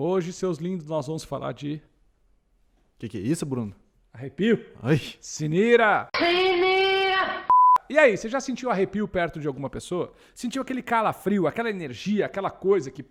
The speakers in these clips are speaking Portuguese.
Hoje, seus lindos, nós vamos falar de Que é isso, Bruno? arrepio. Ai. Sinira! E aí, você já sentiu arrepio perto de alguma pessoa? Sentiu aquele calafrio, aquela energia, aquela coisa que...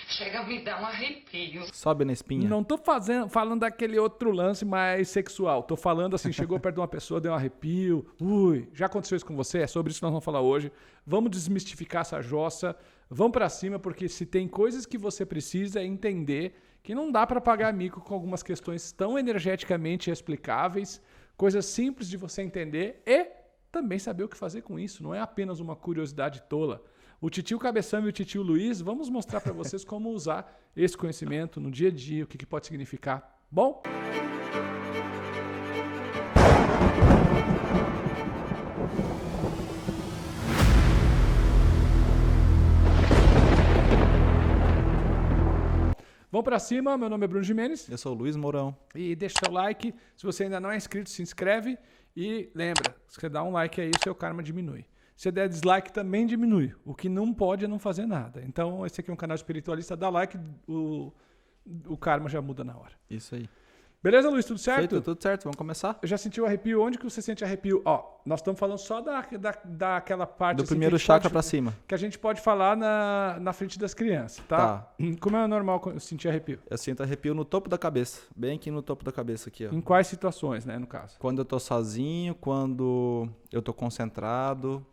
Chega a me dar um arrepio. Sobe na espinha. Não tô falando daquele outro lance mais sexual. Tô falando assim, chegou perto de uma pessoa, deu um arrepio. Ui, já aconteceu isso com você? É sobre isso que nós vamos falar hoje. Vamos desmistificar essa jossa. Vamos pra cima, porque se tem coisas que você precisa entender que não dá pra pagar mico com algumas questões tão energeticamente explicáveis, coisas simples de você entender e também saber o que fazer com isso. Não é apenas uma curiosidade tola. O titio Cabeção e o titio Luiz, vamos mostrar para vocês como usar esse conhecimento no dia a dia, o que pode significar. Bom? Vamos para cima, meu nome é Bruno Gimenez. Eu sou o Luiz Mourão. E deixa seu like, se você ainda não é inscrito, se inscreve e lembra, se você dá um like aí, o seu karma diminui. Se der dislike, também diminui. O que não pode é não fazer nada. Então, esse aqui é um canal espiritualista, dá like, o karma já muda na hora. Isso aí. Beleza, Luiz? Tudo certo? Feito, tudo certo. Vamos começar? Eu já senti o arrepio. Onde que você sente arrepio? Ó, nós estamos falando só daquela parte... Do assim, primeiro que chakra pra cima. Que a gente pode falar na frente das crianças, tá? Como é normal sentir arrepio? Eu sinto arrepio no topo da cabeça. Bem aqui no topo da cabeça aqui, ó. Em quais situações, né, no caso? Quando eu tô sozinho, quando eu tô concentrado,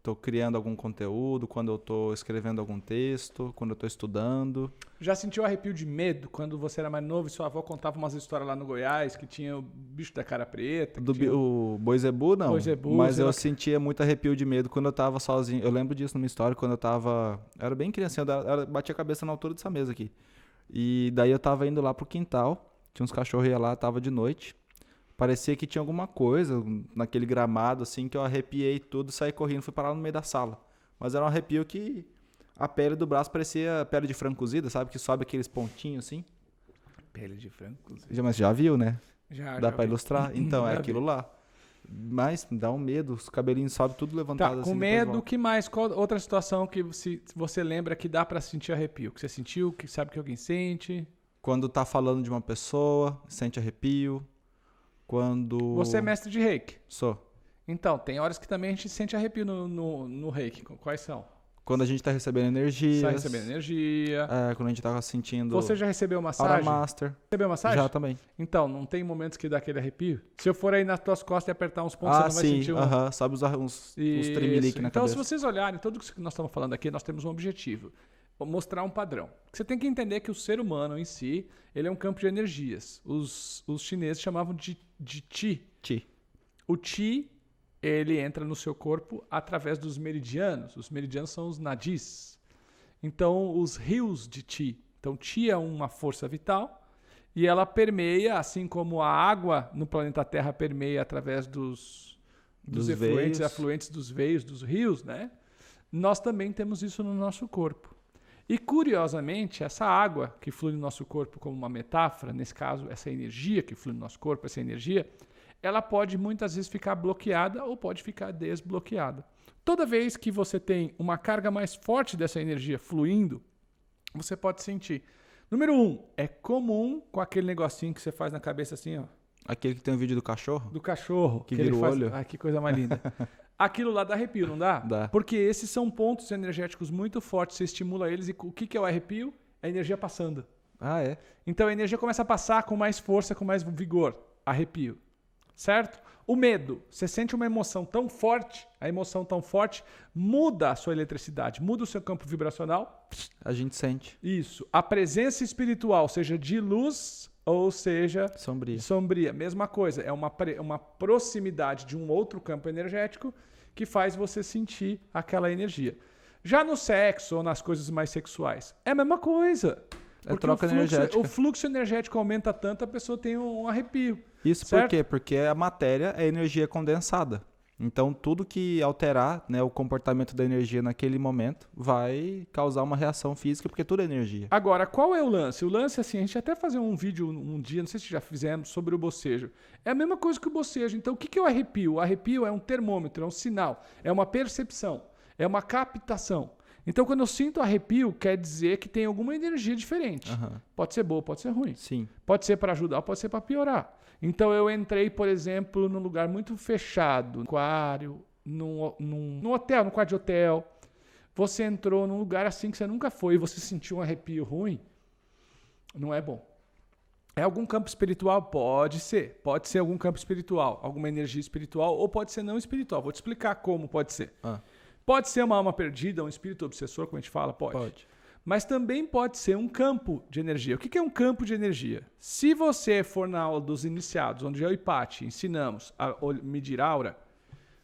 tô criando algum conteúdo, quando eu tô escrevendo algum texto, quando eu tô estudando. Já sentiu arrepio de medo quando você era mais novo e sua avó contava umas histórias lá no Goiás que tinha o bicho da cara preta? O Boi Zebu, não. Boi Zebu, mas sei eu lá sentia muito arrepio de medo quando eu tava sozinho. Eu lembro disso numa história, quando eu tava... Eu era bem criancinha, eu bati a cabeça na altura dessa mesa aqui. E daí eu tava indo lá pro quintal, tinha uns cachorros lá, tava de noite. Parecia que tinha alguma coisa naquele gramado, assim, que eu arrepiei tudo, saí correndo, fui parar no meio da sala. Mas era um arrepio que a pele do braço parecia pele de frango cozida, sabe? Que sobe aqueles pontinhos, assim. Pele de frango cozido. Mas já viu, né? Dá pra vi. ilustrar? Então, é Já aquilo vi. lá. Mas dá um medo, os cabelinhos sobem tudo levantado Tá, assim. com depois medo, o volta. que mais? Qual outra situação que você lembra que dá pra sentir arrepio? Que você sentiu, que sabe que alguém sente? Quando tá falando de uma pessoa, sente arrepio. Quando... Você é mestre de reiki. Sou. Então, tem horas que também a gente sente arrepio no reiki. Quais são? Quando a gente tá recebendo energia. Sai recebendo energia. Quando a gente tá sentindo... Você já recebeu Aura massagem? Master. Recebeu massagem? Já também. Então, não tem momentos que dá aquele arrepio? Se eu for aí nas tuas costas e apertar uns pontos, você não vai sim. sentir Sabe uns Isso. tremelique na Então, cabeça. se vocês olharem, tudo que nós estamos falando aqui, nós temos um objetivo. Mostrar um padrão. Você tem que entender que o ser humano em si, ele é um campo de energias. Os chineses chamavam de Qi. Ti. O Qi, ele entra no seu corpo através dos meridianos. Os meridianos são os nadis. Então, os rios de Qi. Então, Qi é uma força vital e ela permeia, assim como a água no planeta Terra permeia através dos efluentes e veios. afluentes dos veios, dos rios, né? Nós também temos isso no nosso corpo. E, curiosamente, essa água que flui no nosso corpo como uma metáfora, nesse caso, essa energia que flui no nosso corpo, essa energia, ela pode muitas vezes ficar bloqueada ou pode ficar desbloqueada. Toda vez que você tem uma carga mais forte dessa energia fluindo, você pode sentir. Número 1, é comum com aquele negocinho que você faz na cabeça assim, ó. Aquele que tem o vídeo do cachorro? Do cachorro. Que vira ele o faz... olho. Ai, que coisa mais linda. Aquilo lá dá arrepio, não dá? Dá. Porque esses são pontos energéticos muito fortes, você estimula eles e o que é o arrepio? É a energia passando. Ah, é? Então a energia começa a passar com mais força, com mais vigor. Arrepio. Certo? O medo. Você sente uma emoção tão forte, a emoção tão forte muda a sua eletricidade, muda o seu campo vibracional. A gente sente. Isso. A presença espiritual, seja de luz ou seja Sombria. sombria. Mesma coisa. É uma proximidade de um outro campo energético que faz você sentir aquela energia. Já no sexo ou nas coisas mais sexuais, é a mesma coisa. É Porque troca energética. O fluxo energético aumenta tanto, a pessoa tem um arrepio. Isso certo? por quê? Porque a matéria é energia condensada. Então, tudo que alterar, né, o comportamento da energia naquele momento vai causar uma reação física, porque tudo é energia. Agora, qual é o lance? O lance, assim, a gente até fazer um vídeo um dia, não sei se já fizemos, sobre o bocejo. É a mesma coisa que o bocejo. Então, o que é o arrepio? O arrepio é um termômetro, é um sinal, é uma percepção, é uma captação. Então, quando eu sinto arrepio, quer dizer que tem alguma energia diferente. Aham. Pode ser boa, pode ser ruim. Sim. Pode ser para ajudar, pode ser para piorar. Então, eu entrei, por exemplo, num lugar muito fechado, no aquário, num hotel, no quarto de hotel. Você entrou num lugar assim que você nunca foi e você sentiu um arrepio ruim, não é bom. É algum campo espiritual? Pode ser. Pode ser algum campo espiritual, alguma energia espiritual, ou pode ser não espiritual. Vou te explicar como pode ser. Pode ser uma alma perdida, um espírito obsessor, como a gente fala? Pode. Mas também pode ser um campo de energia. O que é um campo de energia? Se você for na aula dos iniciados, onde eu e Paty ensinamos a medir aura,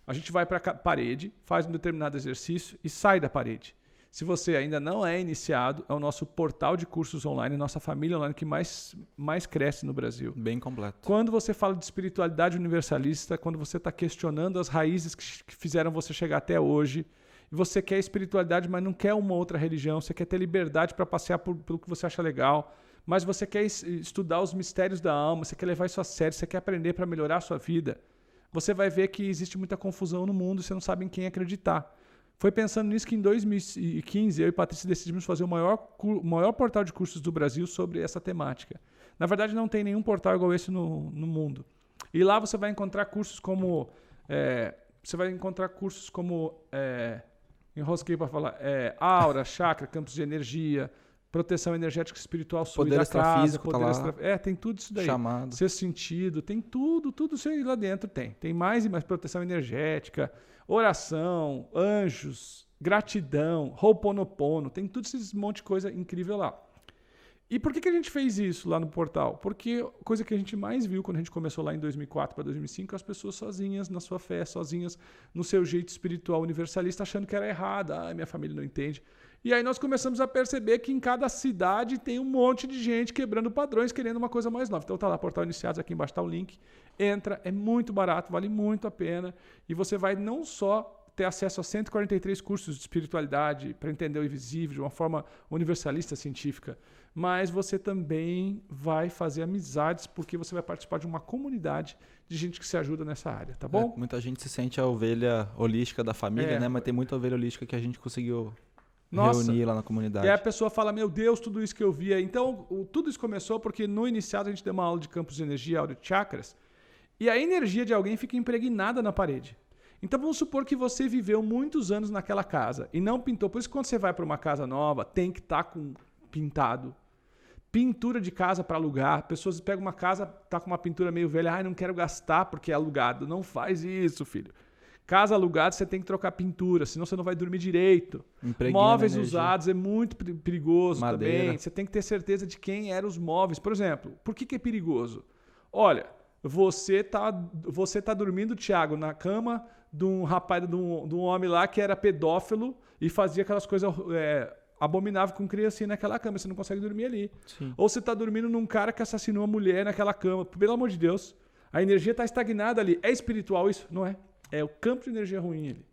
a gente vai para a parede, faz um determinado exercício e sai da parede. Se você ainda não é iniciado, é o nosso portal de cursos online, nossa família online que mais cresce no Brasil. Bem completo. Quando você fala de espiritualidade universalista, quando você está questionando as raízes que fizeram você chegar até hoje, e você quer espiritualidade, mas não quer uma outra religião, você quer ter liberdade para passear pelo que você acha legal, mas você quer estudar os mistérios da alma, você quer levar isso a sério, você quer aprender para melhorar a sua vida, você vai ver que existe muita confusão no mundo e você não sabe em quem acreditar. Foi pensando nisso que em 2015 eu e Patrícia decidimos fazer o maior portal de cursos do Brasil sobre essa temática. Na verdade, não tem nenhum portal igual esse no mundo. E lá você vai encontrar cursos como... enrosquei para falar. Aura, chakra, campos de energia, proteção energética espiritual sua poder da casa. extrafísico, tá lá. Tem tudo isso daí. Chamado. Seu sentido, tem tudo isso aí lá dentro tem. Tem mais e mais proteção energética, oração, anjos, gratidão, Ho'oponopono, tem tudo esse monte de coisa incrível lá. E por que a gente fez isso lá no portal? Porque a coisa que a gente mais viu quando a gente começou lá em 2004 para 2005, as pessoas sozinhas na sua fé, sozinhas no seu jeito espiritual universalista, achando que era errado. Minha família não entende. E aí nós começamos a perceber que em cada cidade tem um monte de gente quebrando padrões, querendo uma coisa mais nova. Então tá lá, Portal Iniciados, aqui embaixo está o link. Entra, é muito barato, vale muito a pena. E você vai não só ter acesso a 143 cursos de espiritualidade para entender o invisível de uma forma universalista, científica, mas você também vai fazer amizades porque você vai participar de uma comunidade de gente que se ajuda nessa área, tá bom? Muita gente se sente a ovelha holística da família, né? Mas tem muita ovelha holística que a gente conseguiu reunir lá na comunidade. E aí a pessoa fala, meu Deus, tudo isso que eu via. Então, tudo isso começou porque no iniciado a gente deu uma aula de campos de energia, aura de chakras, e a energia de alguém fica impregnada na parede. Então vamos supor que você viveu muitos anos naquela casa e não pintou. Por isso que quando você vai para uma casa nova, tem que estar com pintado. Pintura de casa para alugar. Pessoas pegam uma casa, tá com uma pintura meio velha, não quero gastar porque é alugado. Não faz isso, filho. Casa alugada, você tem que trocar pintura, senão você não vai dormir direito. Móveis usados é muito perigoso também. Você tem que ter certeza de quem eram os móveis. Por exemplo, por que é perigoso? Olha, você tá dormindo, Thiago, na cama de um rapaz, de um homem lá que era pedófilo e fazia aquelas coisas abomináveis com criancinha naquela cama. Você não consegue dormir ali. Sim. Ou você está dormindo num cara que assassinou uma mulher naquela cama. Pelo amor de Deus, a energia está estagnada ali. É espiritual isso? Não é. É o campo de energia ruim ali.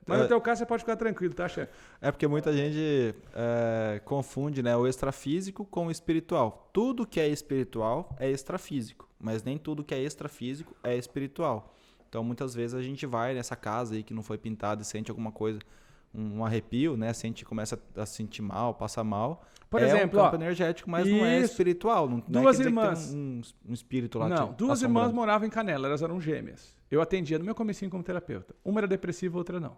Mas no teu caso você pode ficar tranquilo, tá, chefe? É porque muita gente confunde, né, o extrafísico com o espiritual. Tudo que é espiritual é extrafísico, mas nem tudo que é extrafísico é espiritual. Então muitas vezes a gente vai nessa casa aí que não foi pintada e sente alguma coisa, um arrepio, né? Começa a se sentir mal, passa mal. Por exemplo, um campo energético, mas não é espiritual. Não duas é que irmãs. Tem um espírito lá. Não, duas irmãs moravam em Canela, elas eram gêmeas. Eu atendia no meu comecinho como terapeuta. Uma era depressiva, outra não.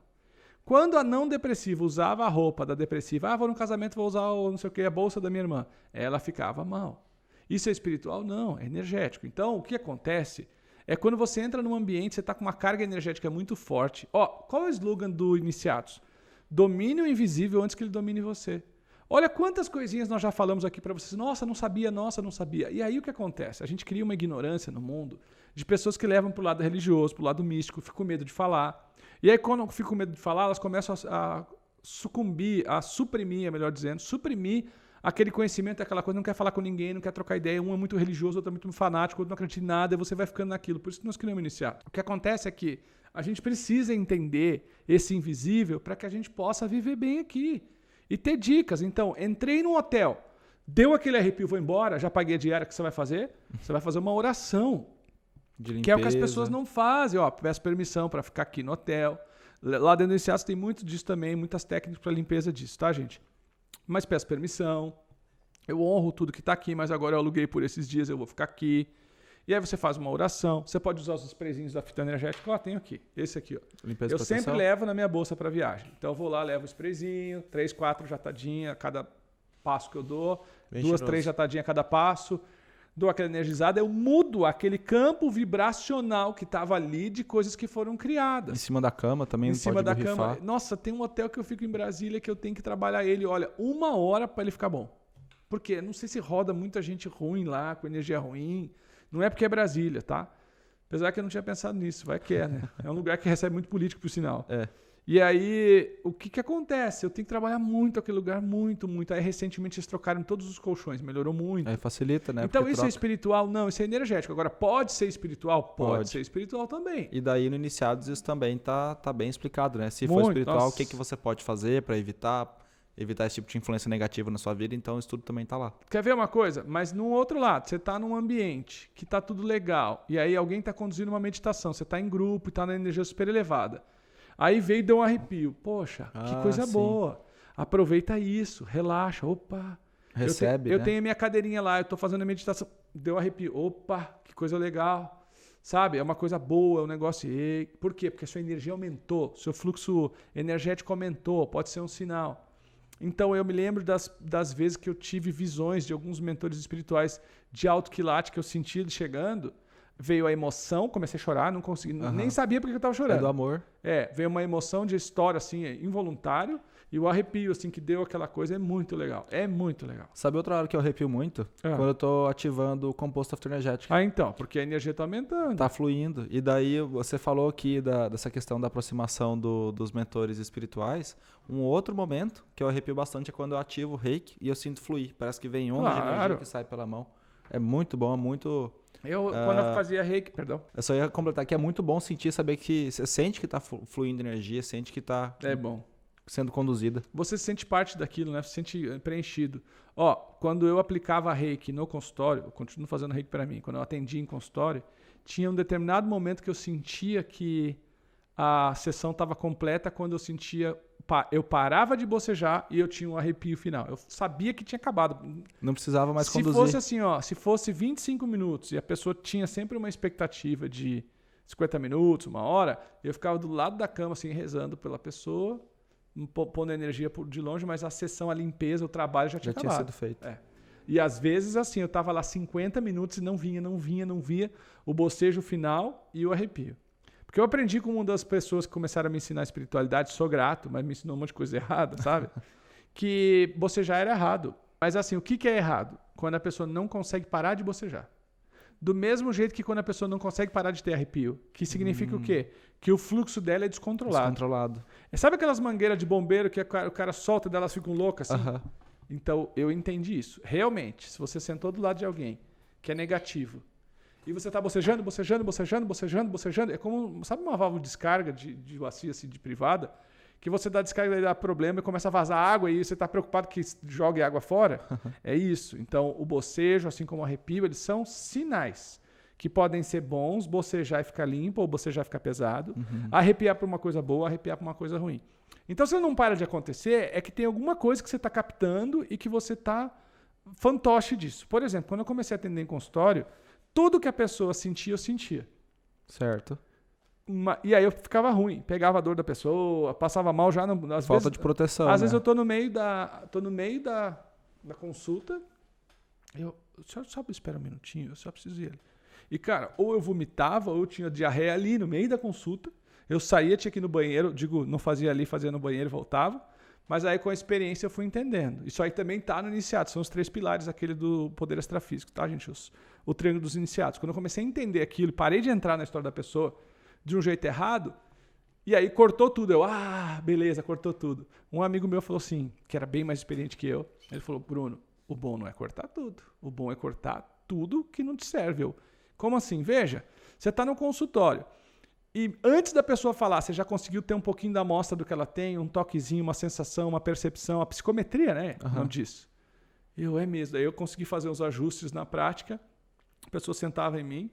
Quando a não depressiva usava a roupa da depressiva, vou no casamento, vou usar não sei o que, a bolsa da minha irmã, ela ficava mal. Isso é espiritual? Não, é energético. Então, o que acontece é quando você entra num ambiente, você está com uma carga energética muito forte. Qual é o slogan do Iniciados? Domine o invisível antes que ele domine você. Olha quantas coisinhas nós já falamos aqui para vocês. Nossa, não sabia. E aí o que acontece? A gente cria uma ignorância no mundo de pessoas que levam para o lado religioso, para o lado místico, ficam com medo de falar. E aí quando ficam com medo de falar, elas começam a sucumbir, a suprimir, melhor dizendo, suprimir aquele conhecimento, aquela coisa, não quer falar com ninguém, não quer trocar ideia, um é muito religioso, outro é muito fanático, outro não acredita em nada, e você vai ficando naquilo. Por isso que nós queremos iniciar. O que acontece é que a gente precisa entender esse invisível para que a gente possa viver bem aqui e ter dicas. Então, entrei num hotel, deu aquele arrepio, vou embora, já paguei a diária, o que você vai fazer? Você vai fazer uma oração, de limpeza, que é o que as pessoas não fazem. Peço permissão para ficar aqui no hotel, Lá dentro do Iniciados tem muito disso também, muitas técnicas para limpeza disso, tá, gente? Mas peço permissão, eu honro tudo que está aqui, mas agora eu aluguei por esses dias, eu vou ficar aqui. E aí você faz uma oração, você pode usar os sprayzinhos da fita energética, tenho aqui, esse aqui, ó. Limpeza e Eu proteção. sempre levo na minha bolsa para viagem. Então eu vou lá, levo o sprayzinho, 3, 4 jatadinhas a cada passo que eu dou, Bem 2, cheiroso. 3 jatadinhas a cada passo, dou aquela energizada, eu mudo aquele campo vibracional que estava ali de coisas que foram criadas. Em cima da cama também Em pode cima da borrifar. cama. Nossa, tem um hotel que eu fico em Brasília que eu tenho que trabalhar ele, olha, 1 hora para ele ficar bom. Por quê? Não sei se roda muita gente ruim lá, com energia ruim. Não é porque é Brasília, tá? Apesar que eu não tinha pensado nisso, vai que é, né? É um lugar que recebe muito político, por sinal. É. E aí, o que acontece? Eu tenho que trabalhar muito aquele lugar, muito, muito. Aí, recentemente, eles trocaram todos os colchões, melhorou muito. Aí facilita, né? Então, Porque isso é troca. espiritual? Não, isso é energético. Agora, pode ser espiritual? Pode Pode. ser espiritual também. E daí no Iniciados isso também tá bem explicado, né? Se for Muito, espiritual, nossa. o que você pode fazer para evitar esse tipo de influência negativa na sua vida, então isso tudo também tá lá. Quer ver uma coisa? Mas no outro lado, você está num ambiente que está tudo legal, e aí alguém está conduzindo uma meditação, você está em grupo e está na energia super elevada. Aí veio e deu um arrepio. Poxa, que coisa sim. boa. Aproveita isso, relaxa. Opa. Recebe, eu né? tenho a minha cadeirinha lá, eu estou fazendo a meditação. Deu um arrepio. Opa, que coisa legal. Sabe? É uma coisa boa, é um negócio. E por quê? Porque a sua energia aumentou, seu fluxo energético aumentou, pode ser um sinal. Então eu me lembro das vezes que eu tive visões de alguns mentores espirituais de alto quilate que eu senti ele chegando. Veio a emoção, comecei a chorar, não consegui, nem sabia porque eu estava chorando. É do amor. Veio uma emoção de história assim, involuntário, e o arrepio assim que deu aquela coisa é muito legal. É muito legal. Sabe outra hora que eu arrepio muito? Quando eu tô ativando o composto afterenergético. Então, porque a energia está aumentando. Tá fluindo. E daí você falou aqui dessa questão da aproximação dos mentores espirituais. Um outro momento que eu arrepio bastante é quando eu ativo o reiki e eu sinto fluir. Parece que vem onda de energia que sai pela mão. É muito bom, é muito... Quando eu fazia reiki, perdão. Eu só ia completar que é muito bom saber que você sente que tá fluindo energia, sente que tá É bom. sendo conduzida. Você se sente parte daquilo, né? Você se sente preenchido. Ó, quando eu aplicava reiki no consultório, eu continuo fazendo reiki para mim, quando eu atendia em consultório, tinha um determinado momento que eu sentia que a sessão estava completa quando eu sentia... Eu parava de bocejar e eu tinha um arrepio final. Eu sabia que tinha acabado. Não precisava mais conduzir. Se fosse assim, ó, se fosse 25 minutos e a pessoa tinha sempre uma expectativa de 50 minutos, 1 hora, eu ficava do lado da cama, assim, rezando pela pessoa, pondo energia de longe, mas a sessão, a limpeza, o trabalho já tinha acabado. sido feito. E às vezes, assim, eu estava lá 50 minutos e não vinha o bocejo final e o arrepio. Porque eu aprendi com uma das pessoas que começaram a me ensinar espiritualidade, sou grato, mas me ensinou um monte de coisa errada, sabe? Que bocejar era errado. Mas assim, o que é errado? Quando a pessoa não consegue parar de bocejar. Do mesmo jeito que quando a pessoa não consegue parar de ter arrepio. Que significa o quê? Que o fluxo dela é descontrolado. Sabe aquelas mangueiras de bombeiro que o cara solta e elas ficam loucas assim? Então, eu entendi isso. Realmente, se você sentou do lado de alguém que é negativo, e você está bocejando, é como, sabe uma válvula de descarga de bacia assim, de privada, que você dá descarga e dá problema e começa a vazar água e você está preocupado que jogue água fora? É isso. Então, o bocejo, assim como o arrepio, eles são sinais que podem ser bons, bocejar e ficar limpo ou bocejar e ficar pesado, arrepiar para uma coisa boa, arrepiar para uma coisa ruim. Então, se não para de acontecer, é que tem alguma coisa que você está captando e que você está fantoche disso. Por exemplo, quando eu comecei a atender em consultório, tudo que a pessoa sentia, eu sentia. Certo. E aí eu ficava ruim, pegava a dor da pessoa, passava mal já. Às Falta vezes, de proteção. Às vezes eu tô no meio da consulta, só espera um minutinho, eu só preciso ir ali. E cara, ou eu vomitava, ou eu tinha diarreia ali no meio da consulta. Eu saía, tinha que ir no banheiro, não fazia ali, fazia no banheiro e voltava. Mas aí com a experiência eu fui entendendo. Isso aí também tá no iniciado, são os 3 pilares aquele do poder extrafísico, tá, gente? O treino dos iniciados. Quando eu comecei a entender aquilo, parei de entrar na história da pessoa de um jeito errado, e aí cortou tudo. Beleza, cortou tudo. Um amigo meu falou assim, que era bem mais experiente que eu, ele falou, Bruno, o bom não é cortar tudo, o bom é cortar tudo que não te serve. Como assim? Veja, você está no consultório, e antes da pessoa falar, você já conseguiu ter um pouquinho da amostra do que ela tem, um toquezinho, uma sensação, uma percepção, a psicometria, né? Não disso. É mesmo. Aí eu consegui fazer os ajustes na prática, a pessoa sentava em mim,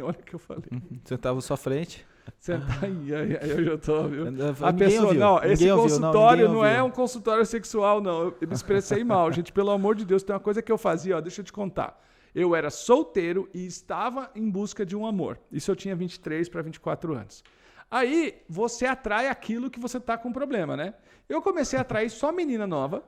olha o que eu falei. Sentava à sua frente. Sentar aí eu já tô, viu? A Ninguém pessoa, ouviu, não, ninguém esse ouviu, consultório ninguém não é ouviu. um consultório sexual, não. Eu me expressei mal, gente. Pelo amor de Deus, tem uma coisa que eu fazia, ó, deixa eu te contar. Eu era solteiro e estava em busca de um amor. Isso eu tinha 23 para 24 anos. Aí você atrai aquilo que você tá com problema, né? Eu comecei a atrair só menina nova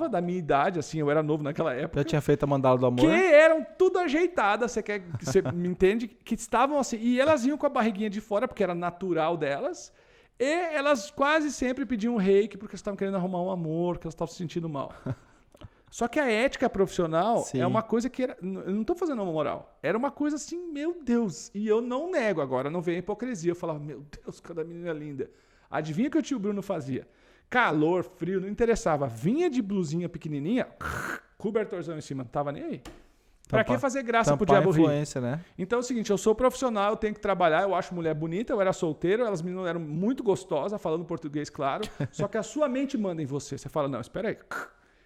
da minha idade, assim, eu era novo naquela época. Já tinha feito a mandala do amor? Que eram tudo ajeitadas, você me entende? Que estavam assim, e elas iam com a barriguinha de fora, porque era natural delas, e elas quase sempre pediam reiki porque estavam querendo arrumar um amor, que elas estavam se sentindo mal. Só que a ética profissional Sim. é uma coisa que era, eu não estou fazendo uma moral, era uma coisa assim, meu Deus, e eu não nego agora, não vem a hipocrisia, eu falava, meu Deus, cada menina linda. Adivinha o que o tio Bruno fazia? Calor, frio, não interessava. Vinha de blusinha pequenininha, cobertorzão em cima, não tava nem aí. Pra que fazer graça pro diabo rir? Influência, né? Então é o seguinte, eu sou profissional, eu tenho que trabalhar, eu acho mulher bonita, eu era solteiro, elas meninas eram muito gostosas, falando português, claro, só que a sua mente manda em você. Você fala, não, espera aí.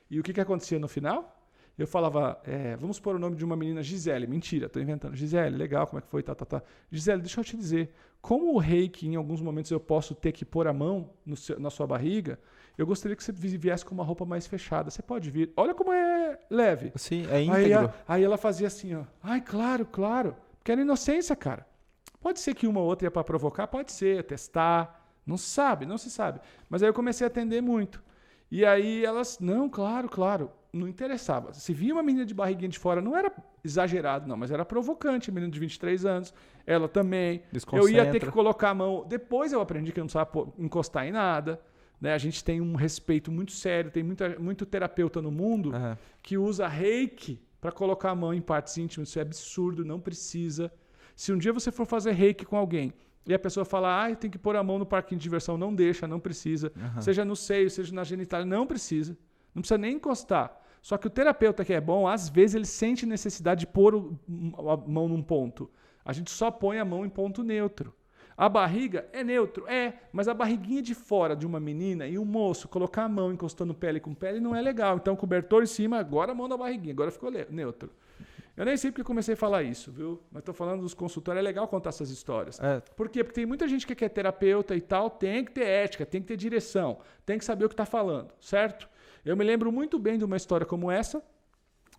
E o que acontecia no final? Eu falava, vamos pôr o nome de uma menina, Gisele. Mentira, tô inventando. Gisele, legal, como é que foi? Tá. Gisele, deixa eu te dizer, como o reiki, em alguns momentos eu posso ter que pôr a mão na sua barriga, eu gostaria que você viesse com uma roupa mais fechada. Você pode vir. Olha como é leve. Sim, é íntegro. Aí ela fazia assim, ó. Ai, claro. Porque era inocência, cara. Pode ser que uma ou outra ia pra provocar, pode ser, testar. Não se sabe. Mas aí eu comecei a atender muito. E aí elas, não, claro. Não interessava. Se via uma menina de barriguinha de fora, não era exagerado, não, mas era provocante, menina de 23 anos, ela também. Eu ia ter que colocar a mão. Depois eu aprendi que eu não precisava encostar em nada. Né? A gente tem um respeito muito sério, tem muito terapeuta no mundo que usa reiki para colocar a mão em partes íntimas. Isso é absurdo, não precisa. Se um dia você for fazer reiki com alguém e a pessoa fala, tem que pôr a mão no parquinho de diversão, não deixa, não precisa. Seja no seio, seja na genitália, não precisa. Não precisa nem encostar. Só que o terapeuta que é bom, às vezes ele sente necessidade de pôr a mão num ponto. A gente só põe a mão em ponto neutro. A barriga é neutro, mas a barriguinha de fora de uma menina e um moço colocar a mão encostando pele com pele não é legal. Então, cobertor em cima, agora a mão na barriguinha, agora ficou neutro. Eu nem sei porque comecei a falar isso, viu? Mas estou falando dos consultórios, é legal contar essas histórias. Por quê? Porque tem muita gente que é terapeuta e tal, tem que ter ética, tem que ter direção, tem que saber o que está falando, certo? Eu me lembro muito bem de uma história como essa.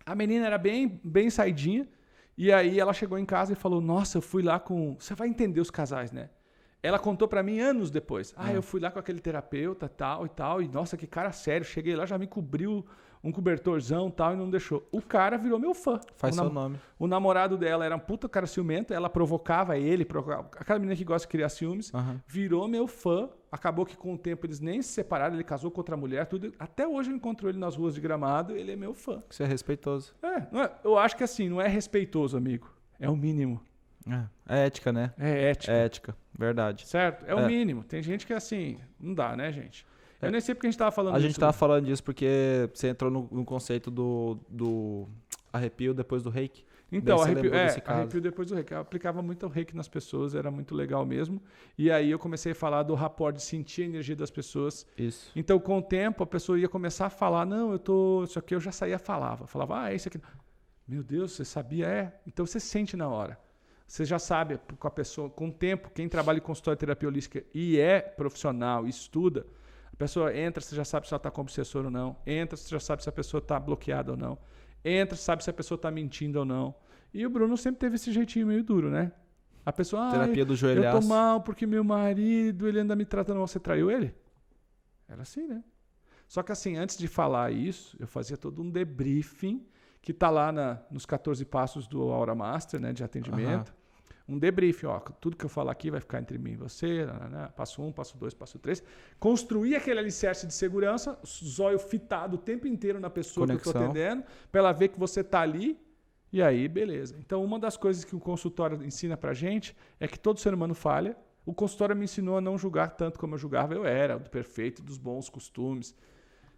A menina era bem saidinha. E aí ela chegou em casa e falou, nossa, eu fui lá com... Você vai entender os casais, né? Ela contou pra mim anos depois. Eu fui lá com aquele terapeuta, tal e tal. E nossa, que cara sério. Cheguei lá, já me cobriu um cobertorzão tal e não deixou. O cara virou meu fã. Faz seu nome. O namorado dela era um puta cara ciumento. Ela provocava ele. Aquela menina que gosta de criar ciúmes. Virou meu fã. Acabou que com o tempo eles nem se separaram. Ele casou com outra mulher. Tudo. Até hoje eu encontro ele nas ruas de Gramado. Ele é meu fã. Você é respeitoso. Eu acho que assim, não é respeitoso, amigo. É o mínimo. É ética, né? É ética. É ética, verdade. Certo? É o mínimo. Tem gente que assim, não dá, né, gente? Eu nem sei porque a gente tava falando disso. disso. A gente tava falando disso porque você entrou no conceito do arrepio depois do reiki. Então, arrepio depois do reiki. Eu aplicava muito o reiki nas pessoas, era muito legal mesmo. E aí eu comecei a falar do rapport, de sentir a energia das pessoas. Isso. Então, com o tempo, a pessoa ia começar a falar, não, isso aqui eu já saía, falava, isso aqui. Meu Deus, você sabia? Então você sente na hora. Você já sabe com a pessoa, com o tempo, quem trabalha em consultório de terapia holística e é profissional, estuda, a pessoa entra, você já sabe se ela está com obsessor ou não. Entra, você já sabe se a pessoa está bloqueada ou não. Entra, sabe se a pessoa está mentindo ou não. E o Bruno sempre teve esse jeitinho meio duro, né? A pessoa, terapia do joelhaço. Eu tô mal porque meu marido, ele anda me tratando mal. Você traiu ele? Era assim, né? Só que assim, antes de falar isso, eu fazia todo um debriefing, que tá lá nos 14 passos do Aura Master, né, de atendimento. Um debriefing, tudo que eu falar aqui vai ficar entre mim e você, passo 1, passo 2, passo 3. Construir aquele alicerce de segurança, zóio fitado o tempo inteiro na pessoa que eu estou atendendo, para ela ver que você está ali, e aí, beleza. Então, uma das coisas que o consultório ensina pra gente é que todo ser humano falha. O consultório me ensinou a não julgar tanto como eu julgava. Eu era do perfeito, dos bons costumes.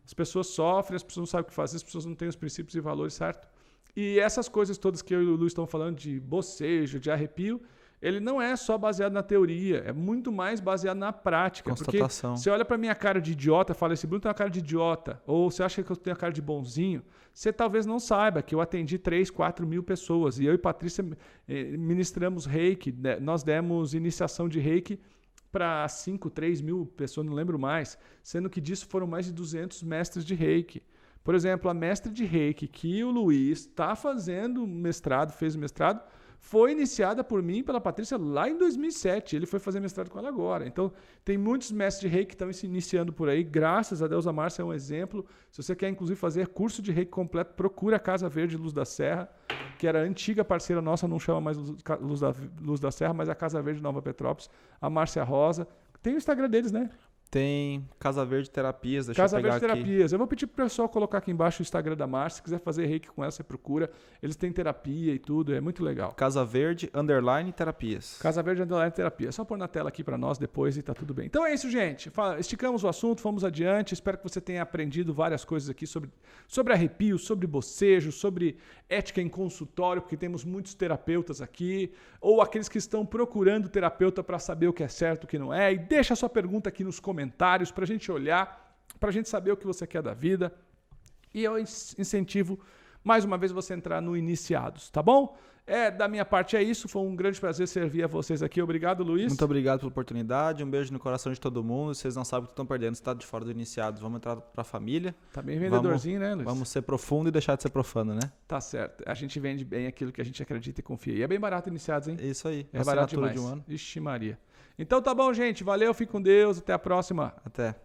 As pessoas sofrem, as pessoas não sabem o que fazer, as pessoas não têm os princípios e valores, certo? E essas coisas todas que eu e o Luiz estão falando de bocejo, de arrepio, ele não é só baseado na teoria, é muito mais baseado na prática. Constatação. Porque você olha pra minha cara de idiota e fala, esse Bruno tem uma cara de idiota, ou você acha que eu tenho a cara de bonzinho, você talvez não saiba que eu atendi 3, 4 mil pessoas, e eu e Patrícia ministramos reiki, né? Nós demos iniciação de reiki para 5, 3 mil pessoas, não lembro mais, sendo que disso foram mais de 200 mestres de reiki. Por exemplo, a mestre de reiki que o Luiz está fazendo mestrado, fez o mestrado, foi iniciada por mim e pela Patrícia lá em 2007. Ele foi fazer mestrado com ela agora. Então, tem muitos mestres de reiki que estão se iniciando por aí. Graças a Deus, a Márcia é um exemplo. Se você quer, inclusive, fazer curso de reiki completo, procura a Casa Verde Luz da Serra, que era a antiga parceira nossa, não chama mais Luz da Serra, mas a Casa Verde Nova Petrópolis, a Márcia Rosa. Tem o Instagram deles, né? Tem Casa Verde Terapias, deixa Casa eu pegar Verde aqui. Terapias. Eu vou pedir pro pessoal colocar aqui embaixo o Instagram da Márcia. Se quiser fazer reiki com ela, você procura. Eles têm terapia e tudo, é muito legal. Casa Verde _ Terapias. Casa Verde Underline Terapia. É só pôr na tela aqui para nós depois e tá tudo bem. Então é isso, gente. Esticamos o assunto, fomos adiante. Espero que você tenha aprendido várias coisas aqui sobre arrepio, sobre bocejo, sobre ética em consultório, porque temos muitos terapeutas aqui, ou aqueles que estão procurando terapeuta para saber o que é certo e o que não é. E deixa a sua pergunta aqui nos comentários para a gente olhar, para a gente saber o que você quer da vida. E eu incentivo mais uma vez você entrar no Iniciados, tá bom? Da minha parte é isso, foi um grande prazer servir a vocês aqui. Obrigado, Luiz. Muito obrigado pela oportunidade, um beijo no coração de todo mundo. Vocês não sabem o que estão perdendo, se está de fora do Iniciados. Vamos entrar para a família. Tá bem vendedorzinho, né, Luiz? Vamos ser profundo e deixar de ser profano, né? Tá certo. A gente vende bem aquilo que a gente acredita e confia. E é bem barato Iniciados, hein? Isso aí. É barato demais. De um ano. Ixi Maria. Então tá bom, gente. Valeu, fique com Deus. Até a próxima. Até.